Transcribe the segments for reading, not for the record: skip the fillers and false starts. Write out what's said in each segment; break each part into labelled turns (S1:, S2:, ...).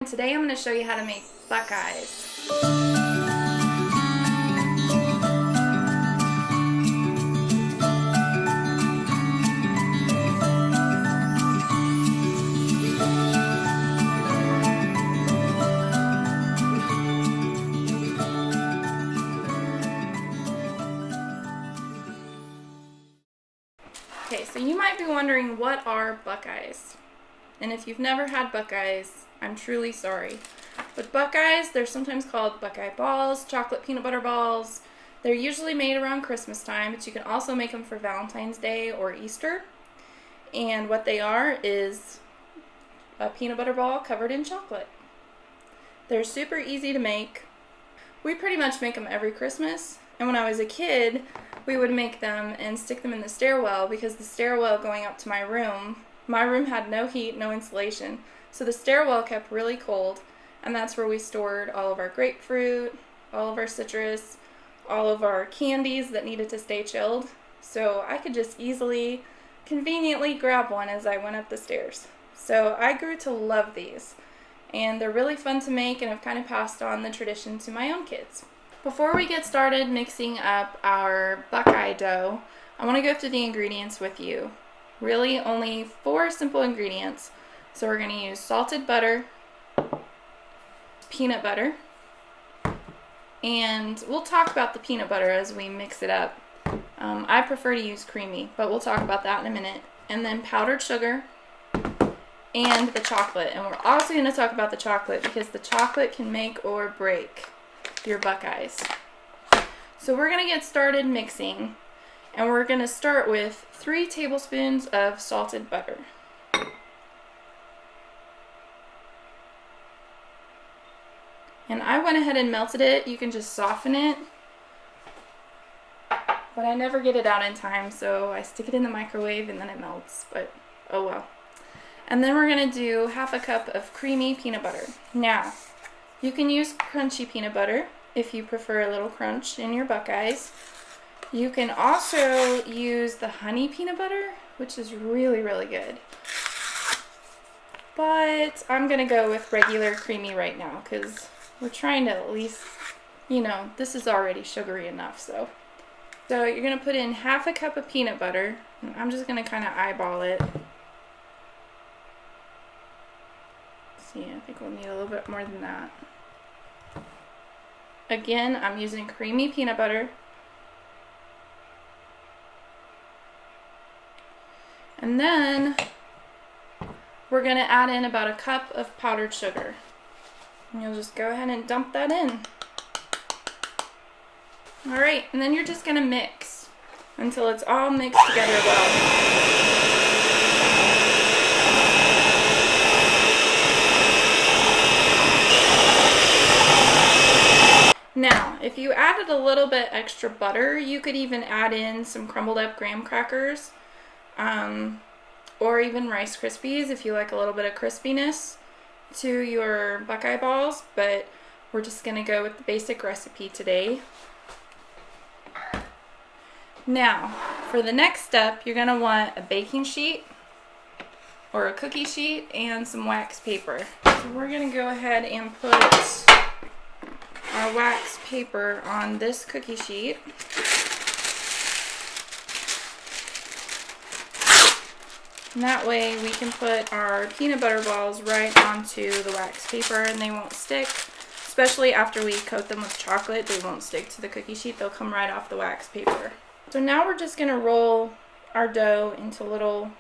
S1: today I'm going to show you how to make buckeyes. Okay, so you might be wondering, what are buckeyes? And if you've never had buckeyes, I'm truly sorry. But buckeyes, they're sometimes called buckeye balls, chocolate peanut butter balls. They're usually made around Christmas time, but you can also make them for Valentine's Day or Easter. And what they are is a peanut butter ball covered in chocolate. They're super easy to make. We pretty much make them every Christmas. And when I was a kid, we would make them and stick them in the stairwell, because the stairwell going up to my room had no heat, no insulation. So the stairwell kept really cold, and that's where we stored all of our grapefruit, all of our citrus, all of our candies that needed to stay chilled. So I could just easily, conveniently grab one as I went up the stairs. So I grew to love these, and they're really fun to make, and I've kind of passed on the tradition to my own kids. Before we get started mixing up our buckeye dough, I want to go through the ingredients with you. Really only 4 simple ingredients. So we're going to use salted butter, peanut butter, and we'll talk about the peanut butter as we mix it up. I prefer to use creamy, but we'll talk about that in a minute. And then powdered sugar and the chocolate. And we're also going to talk about the chocolate, because the chocolate can make or break your buckeyes. So we're going to get started mixing, and we're going to start with 3 tablespoons of salted butter. And I went ahead and melted it. You can just soften it, but I never get it out in time, so I stick it in the microwave and then it melts, but oh well. And then we're going to do 1/2 cup of creamy peanut butter. Now, you can use crunchy peanut butter if you prefer a little crunch in your buckeyes. You can also use the honey peanut butter, which is really, really good. But I'm going to go with regular creamy right now, because we're trying to at least, this is already sugary enough. So you're going to put in 1/2 cup of peanut butter, and I'm just going to kind of eyeball it. See, I think we'll need a little bit more than that. Again, I'm using creamy peanut butter. And then we're going to add in about 1 cup of powdered sugar. And you'll just go ahead and dump that in. Alright, and then you're just going to mix until it's all mixed together well. Now, if you added a little bit extra butter, you could even add in some crumbled up graham crackers, or even Rice Krispies if you like a little bit of crispiness to your buckeye balls, but we're just going to go with the basic recipe today. Now, for the next step, you're going to want a baking sheet or a cookie sheet and some wax paper. So we're going to go ahead and put our wax paper on this cookie sheet. And that way we can put our peanut butter balls right onto the wax paper, and they won't stick. Especially after we coat them with chocolate, they won't stick to the cookie sheet. They'll come right off the wax paper. So now we're just going to roll our dough into little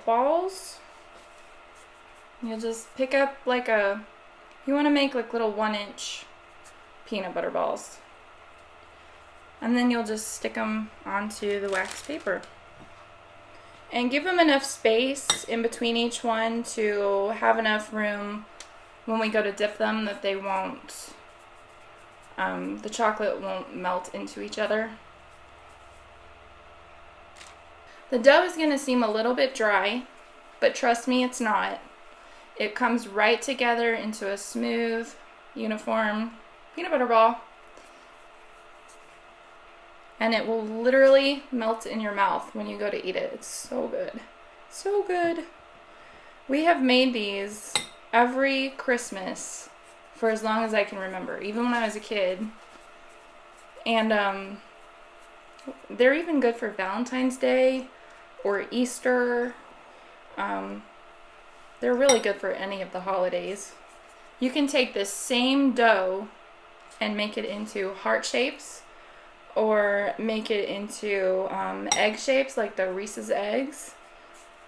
S1: balls. You'll just pick up you want to make like little 1-inch peanut butter balls. And then you'll just stick them onto the wax paper. And give them enough space in between each one to have enough room when we go to dip them that they won't, the chocolate won't melt into each other. The dough is going to seem a little bit dry, but trust me, it's not. It comes right together into a smooth, uniform peanut butter ball. And it will literally melt in your mouth when you go to eat it. It's so good. So good. We have made these every Christmas for as long as I can remember, even when I was a kid. And they're even good for Valentine's Day or Easter. They're really good for any of the holidays. You can take this same dough and make it into heart shapes or make it into egg shapes like the Reese's eggs,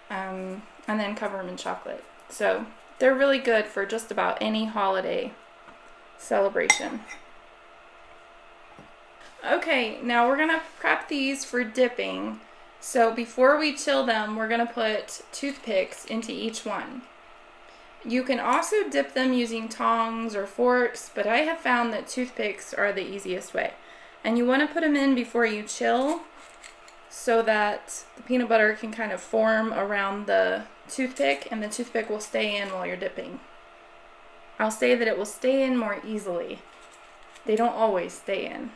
S1: and then cover them in chocolate. So they're really good for just about any holiday celebration. Okay, now we're gonna prep these for dipping. So before we chill them, we're gonna put toothpicks into each one. You can also dip them using tongs or forks, but I have found that toothpicks are the easiest way. And you want to put them in before you chill so that the peanut butter can kind of form around the toothpick and the toothpick will stay in while you're dipping. I'll say that it will stay in more easily. They don't always stay in.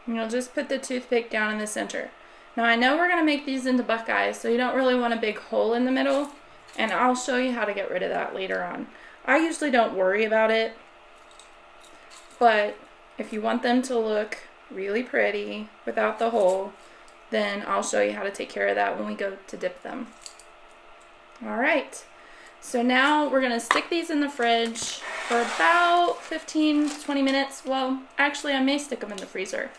S1: And you'll just put the toothpick down in the center. Now I know we're going to make these into Buckeyes, so you don't really want a big hole in the middle, and I'll show you how to get rid of that later on. I usually don't worry about it, but if you want them to look really pretty without the hole, then I'll show you how to take care of that when we go to dip them. Alright, so now we're going to stick these in the fridge for about 15 to 20 minutes. Well, actually I may stick them in the freezer.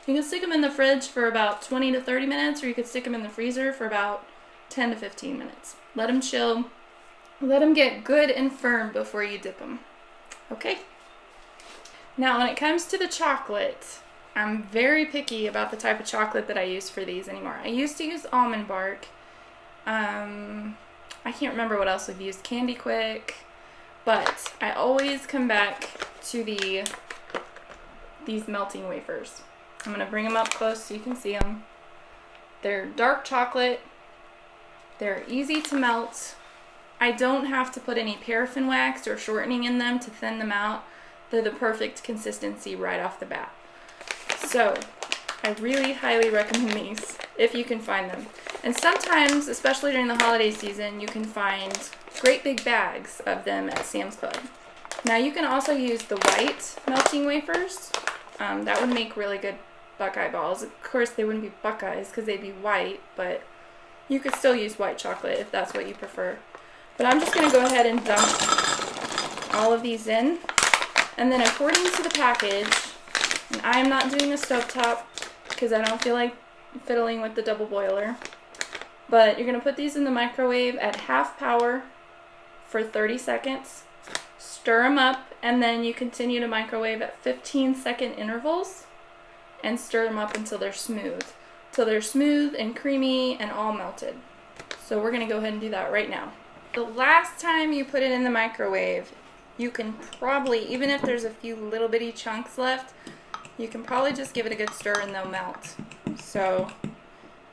S1: You can stick them in the fridge for about 20 to 30 minutes, or you could stick them in the freezer for about 10 to 15 minutes. Let them chill. Let them get good and firm before you dip them. Okay? Now when it comes to the chocolate, I'm very picky about the type of chocolate that I use for these anymore. I used to use almond bark. I can't remember what else we've used. Candy Quick. But I always come back to these melting wafers. I'm going to bring them up close so you can see them. They're dark chocolate. They're easy to melt. I don't have to put any paraffin wax or shortening in them to thin them out. They're the perfect consistency right off the bat. So I really highly recommend these if you can find them. And sometimes, especially during the holiday season, you can find great big bags of them at Sam's Club. Now you can also use the white melting wafers. That would make really good Buckeye balls. Of course they wouldn't be Buckeyes because they'd be white, but you could still use white chocolate if that's what you prefer. But I'm just going to go ahead and dump all of these in. And then according to the package, and I am not doing a stovetop because I don't feel like fiddling with the double boiler, but you're going to put these in the microwave at half power for 30 seconds. Stir them up, and then you continue to microwave at 15-second intervals and stir them up until they're smooth. Till they're smooth and creamy and all melted. So we're going to go ahead and do that right now. The last time you put it in the microwave, you can probably, even if there's a few little bitty chunks left, you can probably just give it a good stir and they'll melt. So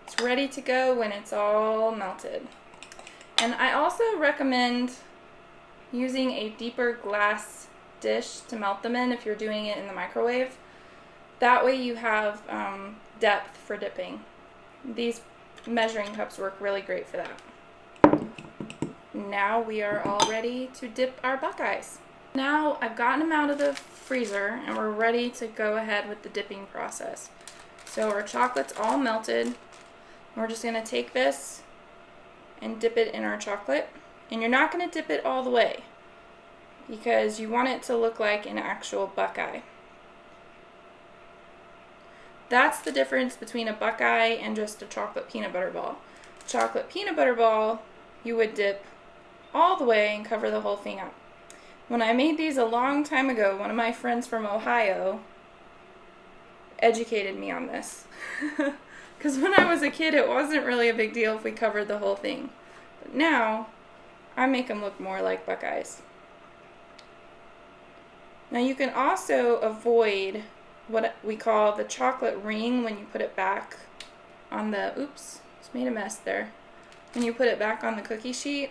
S1: it's ready to go when it's all melted. And I also recommend using a deeper glass dish to melt them in if you're doing it in the microwave. That way you have depth for dipping. These measuring cups work really great for that. Now we are all ready to dip our Buckeyes. Now I've gotten them out of the freezer and we're ready to go ahead with the dipping process. So our chocolate's all melted. We're just going to take this and dip it in our chocolate. And you're not going to dip it all the way because you want it to look like an actual Buckeye. That's the difference between a Buckeye and just a chocolate peanut butter ball. Chocolate peanut butter ball, you would dip all the way and cover the whole thing up. When I made these a long time ago, one of my friends from Ohio educated me on this. Because when I was a kid, it wasn't really a big deal if we covered the whole thing. But now, I make them look more like Buckeyes. Now you can also avoid what we call the chocolate ring when you put it back on the, oops, just made a mess there. When you put it back on the cookie sheet,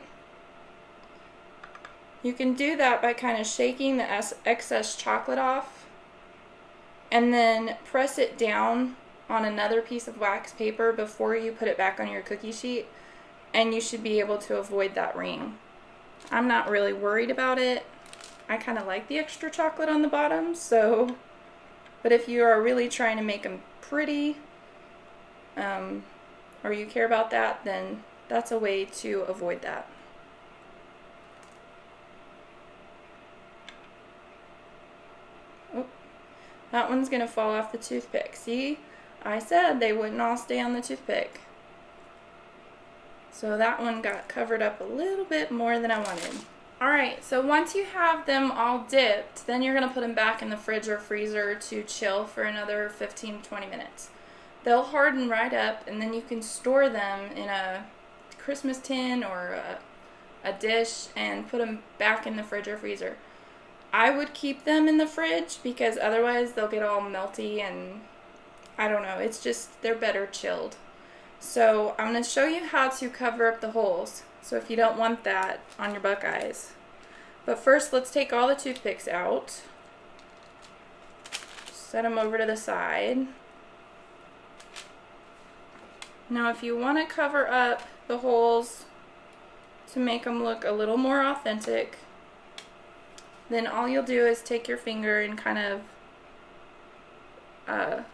S1: You can do that by kind of shaking the excess chocolate off and then press it down on another piece of wax paper before you put it back on your cookie sheet, and you should be able to avoid that ring. I'm not really worried about it. I kind of like the extra chocolate on the bottom, so, but if you are really trying to make them pretty, or you care about that, then that's a way to avoid that. Oh, that one's gonna fall off the toothpick. See? I said they wouldn't all stay on the toothpick. So that one got covered up a little bit more than I wanted. Alright, so once you have them all dipped, then you're going to put them back in the fridge or freezer to chill for another 15-20 minutes. They'll harden right up, and then you can store them in a Christmas tin or a dish and put them back in the fridge or freezer. I would keep them in the fridge because otherwise they'll get all melty and I don't know, it's just, they're better chilled. So I'm going to show you how to cover up the holes, so if you don't want that on your Buckeyes. But first, let's take all the toothpicks out. Set them over to the side. Now if you want to cover up the holes to make them look a little more authentic, then all you'll do is take your finger and kind of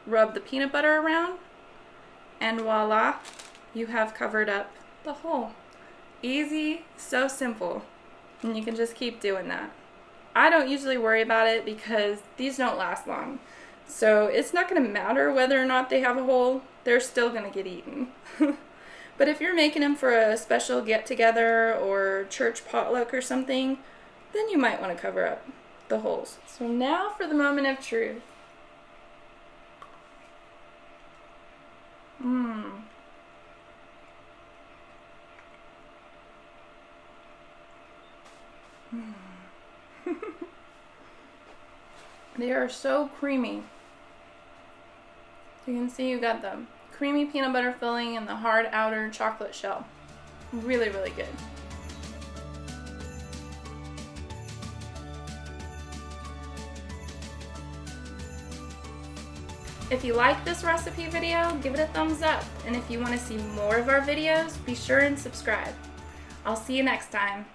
S1: rub the peanut butter around, and voila, you have covered up the hole. Easy, so simple, and you can just keep doing that. I don't usually worry about it because these don't last long, so it's not going to matter whether or not they have a hole, they're still going to get eaten. But if you're making them for a special get-together or church potluck or something, then you might want to cover up the holes. So now for the moment of truth. They are so creamy. You can see you got the creamy peanut butter filling and the hard outer chocolate shell. Really, really good. If you like this recipe video, give it a thumbs up. And if you want to see more of our videos, be sure and subscribe. I'll see you next time.